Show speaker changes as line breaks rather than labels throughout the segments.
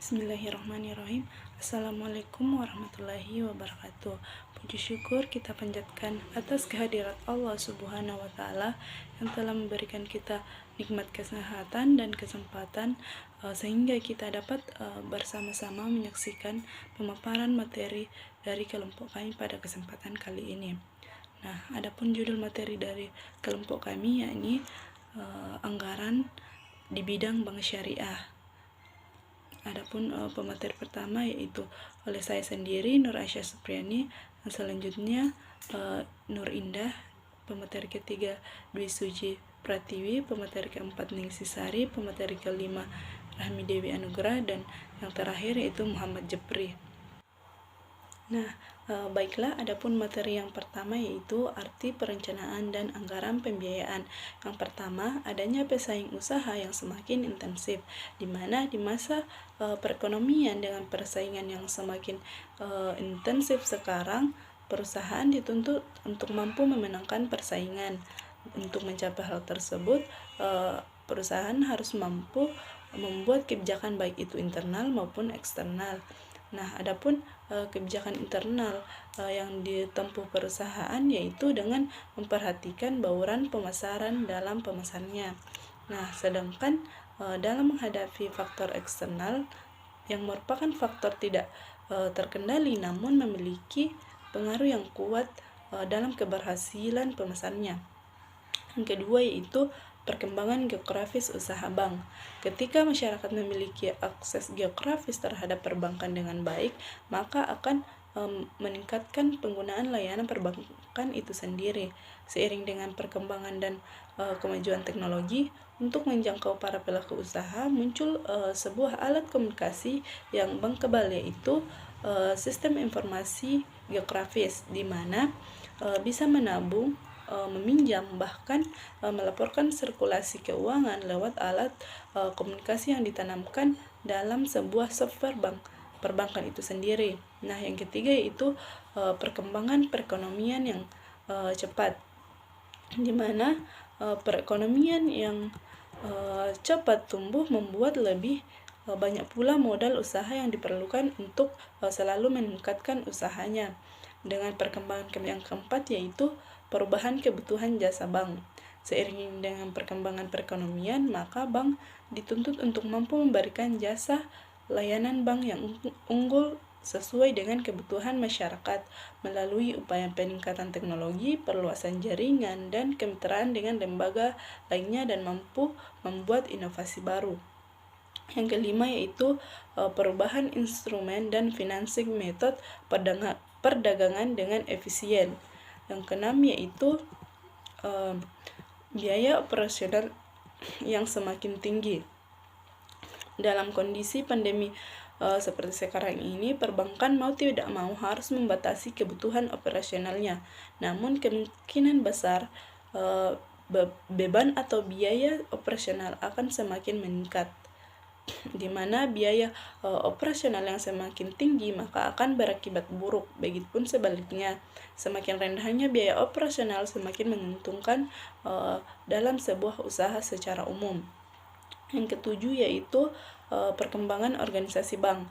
Bismillahirrahmanirrahim. Assalamualaikum warahmatullahi wabarakatuh. Puji syukur kita panjatkan atas kehadirat Allah Subhanahu wa Ta'ala yang telah memberikan kita nikmat kesehatan dan kesempatan sehingga kita dapat bersama-sama menyaksikan pemaparan materi dari kelompok kami pada kesempatan kali ini. Nah, adapun judul materi dari kelompok kami yakni anggaran di bidang bank syariah. Adapun pemateri pertama yaitu oleh saya sendiri Nur Aisyah Supriyani, dan selanjutnya Nur Indah, pemateri ketiga Dwi Suji Pratiwi, pemateri keempat Ningsi Sari, pemateri kelima Rahmi Dewi Anugrah, dan yang terakhir yaitu Muhammad Jepri. Nah, baiklah, adapun materi yang pertama yaitu arti perencanaan dan anggaran pembiayaan. Yang pertama, adanya pesaing usaha yang semakin intensif, di mana di masa perekonomian dengan persaingan yang semakin intensif sekarang, perusahaan dituntut untuk mampu memenangkan persaingan. Untuk mencapai hal tersebut, perusahaan harus mampu membuat kebijakan baik itu internal maupun eksternal. Nah, adapun kebijakan internal yang ditempuh perusahaan yaitu dengan memperhatikan bauran pemasaran dalam pemesannya. Nah, sedangkan dalam menghadapi faktor eksternal yang merupakan faktor tidak terkendali namun memiliki pengaruh yang kuat dalam keberhasilan pemesannya. Yang kedua yaitu perkembangan geografis usaha bank. Ketika masyarakat memiliki akses geografis terhadap perbankan dengan baik, maka akan meningkatkan penggunaan layanan perbankan itu sendiri. Seiring dengan perkembangan dan kemajuan teknologi, untuk menjangkau para pelaku usaha, muncul sebuah alat komunikasi yang bankable, yaitu sistem informasi geografis, di mana bisa menabung, meminjam, bahkan melaporkan sirkulasi keuangan lewat alat komunikasi yang ditanamkan dalam sebuah software perbankan itu sendiri. Nah, yang ketiga yaitu perkembangan perekonomian yang cepat, di mana perekonomian yang cepat tumbuh membuat lebih banyak pula modal usaha yang diperlukan untuk selalu meningkatkan usahanya. Dengan perkembangan yang keempat yaitu perubahan kebutuhan jasa bank. Seiring dengan perkembangan perekonomian, maka bank dituntut untuk mampu memberikan jasa layanan bank yang unggul sesuai dengan kebutuhan masyarakat melalui upaya peningkatan teknologi, perluasan jaringan, dan kemitraan dengan lembaga lainnya, dan mampu membuat inovasi baru. Yang kelima yaitu perubahan instrumen dan financing method perdagangan dengan efisien. Yang keenam yaitu biaya operasional yang semakin tinggi. Dalam kondisi pandemi seperti sekarang ini, perbankan mau tidak mau harus membatasi kebutuhan operasionalnya. Namun kemungkinan besar beban atau biaya operasional akan semakin meningkat, di mana biaya operasional yang semakin tinggi maka akan berakibat buruk. Begitupun sebaliknya, semakin rendahnya biaya operasional semakin menguntungkan dalam sebuah usaha secara umum. Yang ketujuh yaitu perkembangan organisasi bank.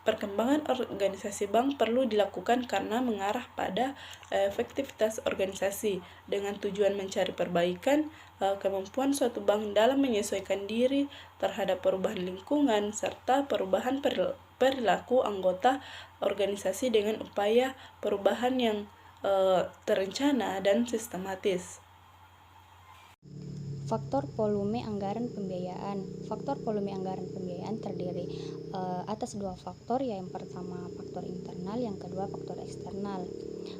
Perkembangan organisasi bank perlu dilakukan karena mengarah pada efektivitas organisasi dengan tujuan mencari perbaikan kemampuan suatu bank dalam menyesuaikan diri terhadap perubahan lingkungan serta perubahan perilaku anggota organisasi dengan upaya perubahan yang terencana dan sistematis.
Faktor volume anggaran pembiayaan. Faktor volume anggaran pembiayaan terdiri atas dua faktor, yang pertama faktor internal, yang kedua faktor eksternal.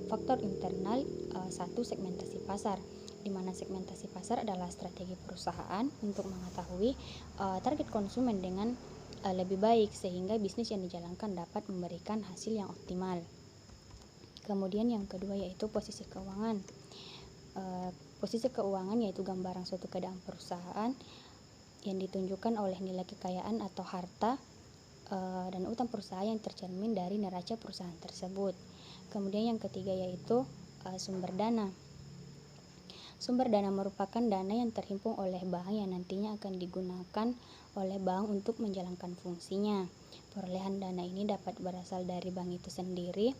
Faktor internal, satu, segmentasi pasar, di mana segmentasi pasar adalah strategi perusahaan untuk mengetahui target konsumen dengan lebih baik sehingga bisnis yang dijalankan dapat memberikan hasil yang optimal. Kemudian yang kedua yaitu posisi keuangan. Posisi keuangan yaitu gambaran suatu keadaan perusahaan yang ditunjukkan oleh nilai kekayaan atau harta dan utang perusahaan yang tercermin dari neraca perusahaan tersebut. Kemudian yang ketiga yaitu sumber dana. Sumber dana merupakan dana yang terhimpun oleh bank yang nantinya akan digunakan oleh bank untuk menjalankan fungsinya. Perolehan dana ini dapat berasal dari bank itu sendiri,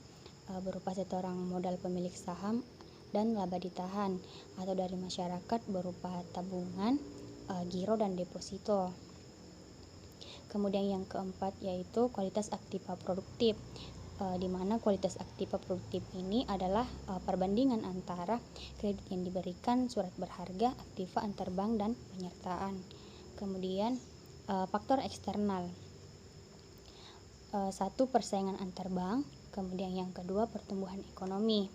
berupa setoran modal pemilik saham dan laba ditahan, atau dari masyarakat berupa tabungan, giro, dan deposito. Kemudian yang keempat yaitu kualitas aktiva produktif, di mana kualitas aktiva produktif ini adalah perbandingan antara kredit yang diberikan, surat berharga, aktiva antar bank, dan penyertaan. Kemudian faktor eksternal, satu, persaingan antar bank. Kemudian yang kedua, pertumbuhan ekonomi.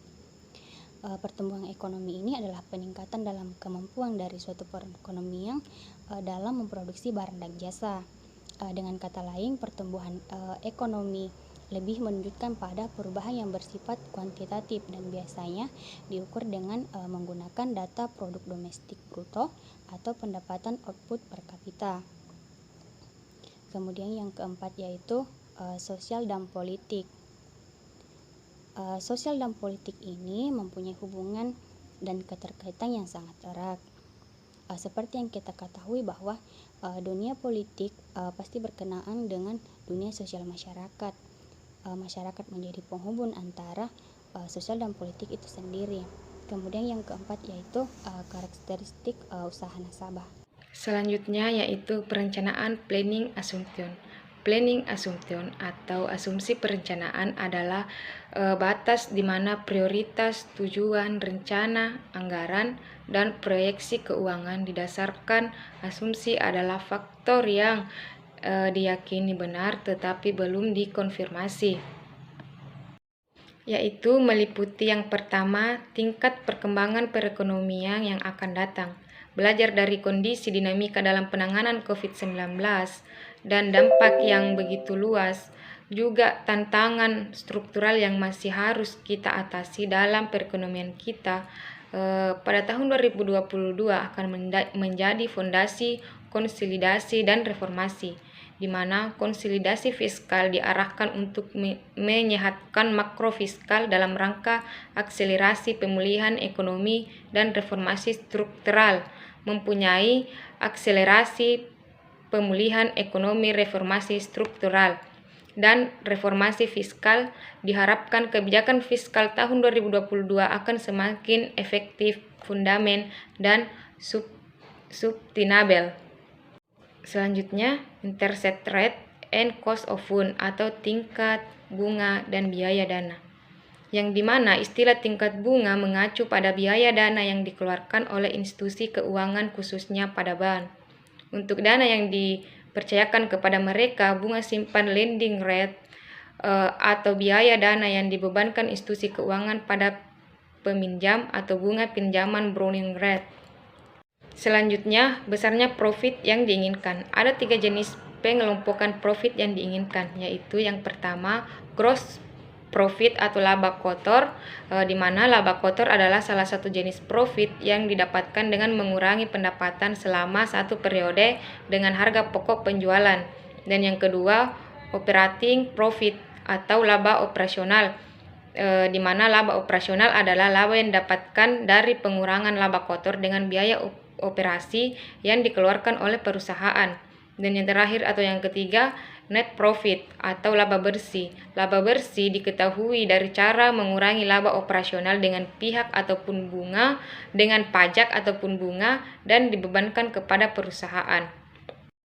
Pertumbuhan ekonomi ini adalah peningkatan dalam kemampuan dari suatu perekonomian dalam memproduksi barang dan jasa. Dengan kata lain, pertumbuhan ekonomi lebih menunjukkan pada perubahan yang bersifat kuantitatif dan biasanya diukur dengan menggunakan data produk domestik bruto atau pendapatan output per kapita. Kemudian yang keempat yaitu sosial dan politik. Sosial dan politik ini mempunyai hubungan dan keterkaitan yang sangat erat. Seperti yang kita ketahui bahwa dunia politik pasti berkenaan dengan dunia sosial masyarakat. Masyarakat menjadi penghubung antara sosial dan politik itu sendiri. Kemudian yang keempat yaitu karakteristik usaha nasabah.
Selanjutnya yaitu perencanaan planning assumption. Planning assumption atau asumsi perencanaan adalah batas di mana prioritas, tujuan, rencana, anggaran, dan proyeksi keuangan didasarkan asumsi adalah faktor yang diyakini benar tetapi belum dikonfirmasi, yaitu meliputi yang pertama, tingkat perkembangan perekonomian yang akan datang, belajar dari kondisi dinamika dalam penanganan COVID-19 dan dampak yang begitu luas, juga tantangan struktural yang masih harus kita atasi dalam perekonomian kita pada tahun 2022 akan menjadi fondasi konsolidasi dan reformasi, di mana konsolidasi fiskal diarahkan untuk menyehatkan makro fiskal dalam rangka akselerasi pemulihan ekonomi dan reformasi struktural, mempunyai akselerasi pemulihan ekonomi, reformasi struktural, dan reformasi fiskal. Diharapkan kebijakan fiskal tahun 2022 akan semakin efektif, fundamental, dan sustainable. Selanjutnya, interest rate and cost of fund atau tingkat bunga dan biaya dana, yang dimana istilah tingkat bunga mengacu pada biaya dana yang dikeluarkan oleh institusi keuangan khususnya pada bank. Untuk dana yang dipercayakan kepada mereka, bunga simpan lending rate atau biaya dana yang dibebankan institusi keuangan pada peminjam atau bunga pinjaman borrowing rate. Selanjutnya, besarnya profit yang diinginkan. Ada 3 jenis pengelompokan profit yang diinginkan, yaitu yang pertama, gross profit atau laba kotor, di mana laba kotor adalah salah satu jenis profit yang didapatkan dengan mengurangi pendapatan selama satu periode dengan harga pokok penjualan. Dan yang kedua, operating profit atau laba operasional, di mana laba operasional adalah laba yang didapatkan dari pengurangan laba kotor dengan biaya operasi yang dikeluarkan oleh perusahaan. Dan yang terakhir atau yang ketiga, net profit atau laba bersih. Laba bersih diketahui dari cara mengurangi laba operasional dengan pihak ataupun bunga, dengan pajak ataupun bunga, dan dibebankan kepada perusahaan.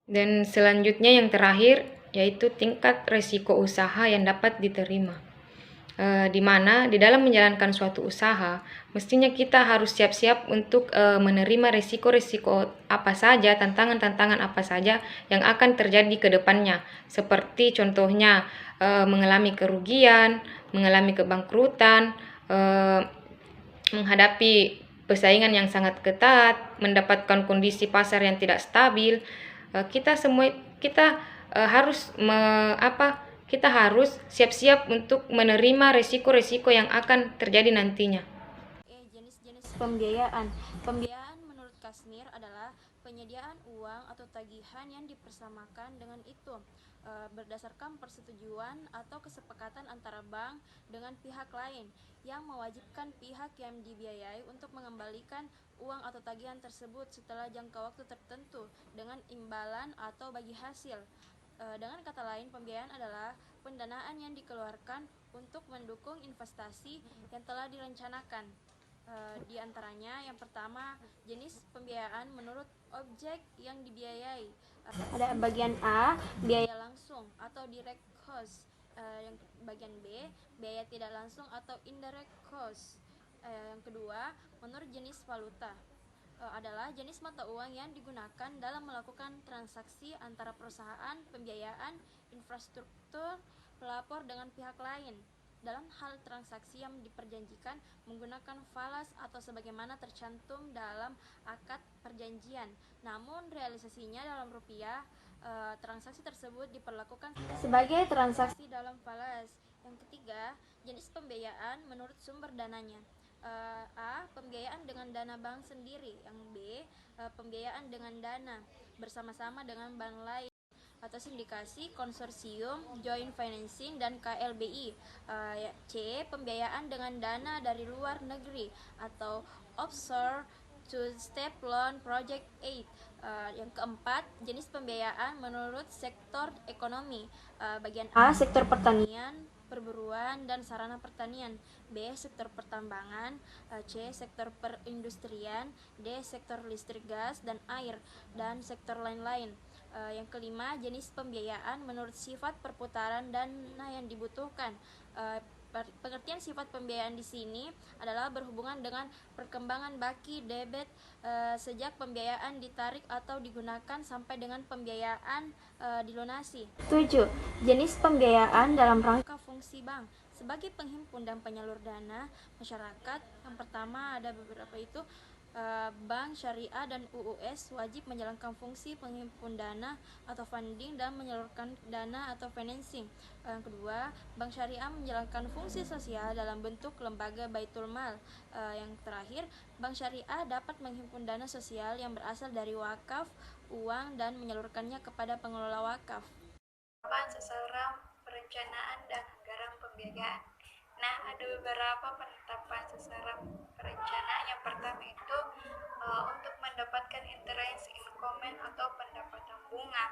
Dan selanjutnya yang terakhir yaitu tingkat risiko usaha yang dapat diterima, di mana di dalam menjalankan suatu usaha mestinya kita harus siap-siap untuk menerima risiko-risiko apa saja, tantangan-tantangan apa saja yang akan terjadi ke depannya, seperti contohnya mengalami kerugian, mengalami kebangkrutan, menghadapi persaingan yang sangat ketat, mendapatkan kondisi pasar yang tidak stabil. Kita harus siap-siap untuk menerima risiko-risiko yang akan terjadi nantinya.
Jenis-jenis pembiayaan. Pembiayaan menurut Kasmir adalah
penyediaan uang atau tagihan yang dipersamakan dengan itu berdasarkan persetujuan atau kesepakatan antara bank dengan pihak lain yang mewajibkan pihak yang dibiayai untuk mengembalikan uang atau tagihan tersebut setelah jangka waktu tertentu dengan imbalan atau bagi hasil. Dengan kata lain, pembiayaan adalah pendanaan yang dikeluarkan untuk mendukung investasi yang telah direncanakan. Di antaranya, yang pertama, jenis pembiayaan menurut objek yang dibiayai. Ada bagian A, biaya langsung atau direct cost. Yang bagian B, biaya tidak langsung atau indirect cost. Yang kedua, menurut jenis valuta. Adalah jenis mata uang yang digunakan dalam melakukan transaksi antara perusahaan pembiayaan infrastruktur pelapor dengan pihak lain dalam hal transaksi yang diperjanjikan menggunakan falas atau sebagaimana tercantum dalam akad perjanjian. Namun realisasinya dalam rupiah, transaksi tersebut diperlakukan sebagai transaksi dalam falas. Yang ketiga, jenis pembiayaan menurut sumber dananya. A. Pembiayaan dengan dana bank sendiri. Yang B. Pembiayaan dengan dana bersama-sama dengan bank lain atau sindikasi, konsorsium, joint financing, dan KLBI. C. Pembiayaan dengan dana dari luar negeri atau offshore two-step loan project aid. Yang keempat, jenis pembiayaan menurut sektor ekonomi. Bagian A, sektor pertanian, perburuan, dan sarana pertanian. B. Sektor pertambangan. C. Sektor perindustrian. D. Sektor listrik, gas, dan air, dan sektor lain-lain. Yang kelima, jenis pembiayaan menurut sifat perputaran dana yang dibutuhkan. Pengertian sifat pembiayaan di sini adalah berhubungan dengan perkembangan baki debit sejak pembiayaan ditarik atau digunakan sampai dengan pembiayaan dilunasi. 7. Jenis pembiayaan dalam rangka fungsi bank sebagai penghimpun dan penyalur dana masyarakat. Yang pertama ada beberapa itu. Bank syariah dan UUS wajib menjalankan fungsi penghimpun dana atau funding dan menyalurkan dana atau financing. Yang kedua, bank syariah menjalankan fungsi sosial dalam bentuk lembaga baitul mal. Yang terakhir, bank syariah dapat menghimpun dana sosial yang berasal dari wakaf, uang, dan menyalurkannya kepada pengelola wakaf.
Sasaran perencanaan dan anggaran pembiayaan. Nah, ada beberapa penetapan sasaran perencanaan. Yang pertama itu untuk mendapatkan interest income atau pendapatan bunga.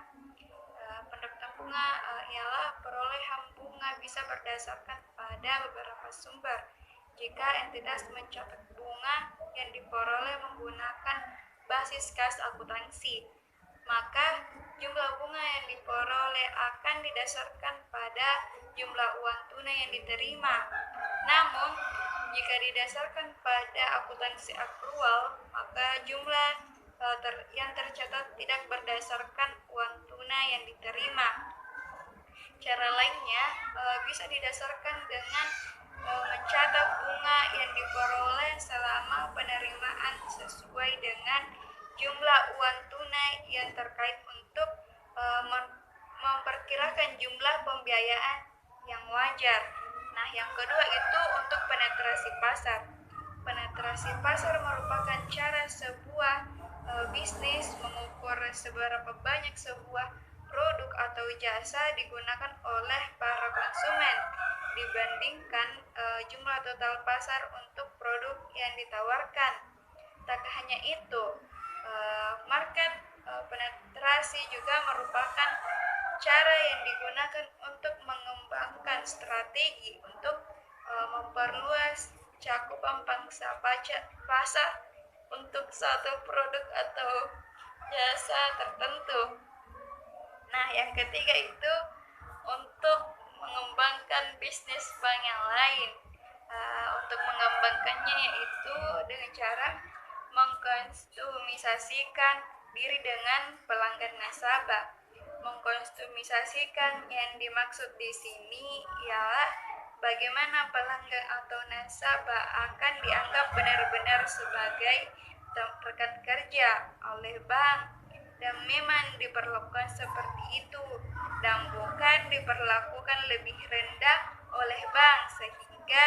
Pendapatan bunga ialah perolehan bunga bisa berdasarkan pada beberapa sumber. Jika entitas mencatat bunga yang diperoleh menggunakan basis kas akuntansi, maka jumlah bunga yang diperoleh akan didasarkan pada jumlah uang tunai yang diterima. Namun, jika didasarkan pada akuntansi akrual, maka jumlah yang tercatat tidak berdasarkan uang tunai yang diterima. Cara lainnya bisa didasarkan dengan mencatat bunga yang diperoleh selama penerimaan sesuai dengan jumlah uang tunai yang terkait untuk memperkirakan jumlah pembiayaan yang wajar. Nah, yang kedua itu untuk penetrasi pasar. Penetrasi pasar merupakan cara sebuah bisnis mengukur seberapa banyak sebuah produk atau jasa digunakan oleh para konsumen dibandingkan jumlah total pasar untuk produk yang ditawarkan. Tak hanya itu, market penetrasi juga merupakan cara yang digunakan untuk mengembangkan strategi untuk memperluas cakupan pangsa pasar untuk satu produk atau jasa tertentu. Nah, yang ketiga itu untuk mengembangkan bisnis bank yang lain. Untuk mengembangkannya yaitu dengan cara mengkonsumisasikan diri dengan pelanggan nasabah. Mengkonsumisasikan yang dimaksud di sini ialah bagaimana pelanggan atau nasabah akan dianggap benar-benar sebagai rekan kerja oleh bank dan memang diperlakukan seperti itu dan bukan diperlakukan lebih rendah oleh bank, sehingga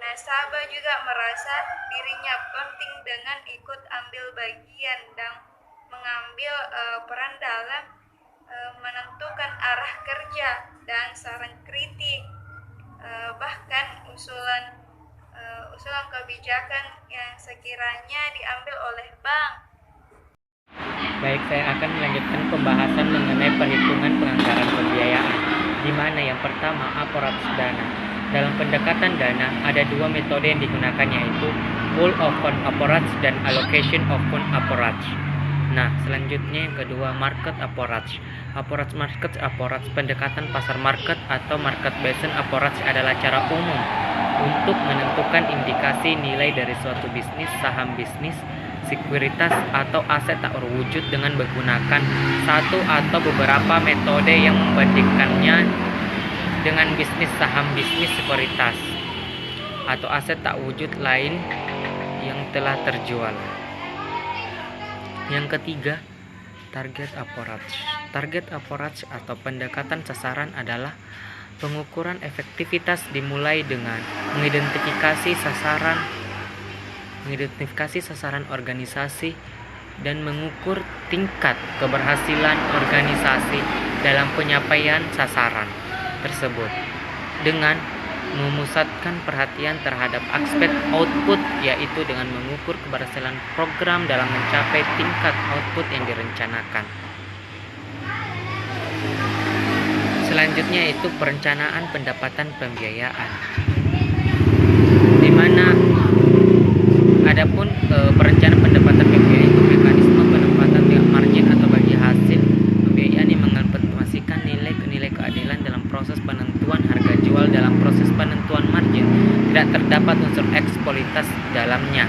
nasabah juga merasa dirinya penting dengan ikut ambil bagian dan mengambil peran dalam menentukan arah kerja dan saran kritik, bahkan usulan kebijakan yang sekiranya diambil oleh bank.
Baik, saya akan melanjutkan pembahasan mengenai perhitungan penganggaran pembiayaan, di mana yang pertama approach dana. Dalam pendekatan dana, ada dua metode yang digunakan, yaitu pool of fund approach dan allocation of fund approach. Nah, selanjutnya yang kedua, market approach. Approach market approach, pendekatan pasar market atau market based approach adalah cara umum untuk menentukan indikasi nilai dari suatu bisnis, saham bisnis, sekuritas atau aset tak terwujud dengan menggunakan satu atau beberapa metode yang membandingkannya dengan bisnis, saham bisnis, sekuritas atau aset tak wujud lain yang telah terjual. Yang ketiga, target approach. Target approach atau pendekatan sasaran adalah pengukuran efektivitas dimulai dengan mengidentifikasi sasaran organisasi dan mengukur tingkat keberhasilan organisasi dalam penyampaian sasaran tersebut dengan memusatkan perhatian terhadap aspek output, yaitu dengan mengukur keberhasilan program dalam mencapai tingkat output yang direncanakan. Selanjutnya itu perencanaan pendapatan pembiayaan, di mana adapun perencanaan pendapatan pembiayaan itu mekanisme penempatan margin atau bagi hasil pembiayaan yang mengimplementasikan nilai keadilan dalam proses penentuan harga jual. Dalam proses penentuan margin tidak terdapat unsur eksploitasi dalamnya.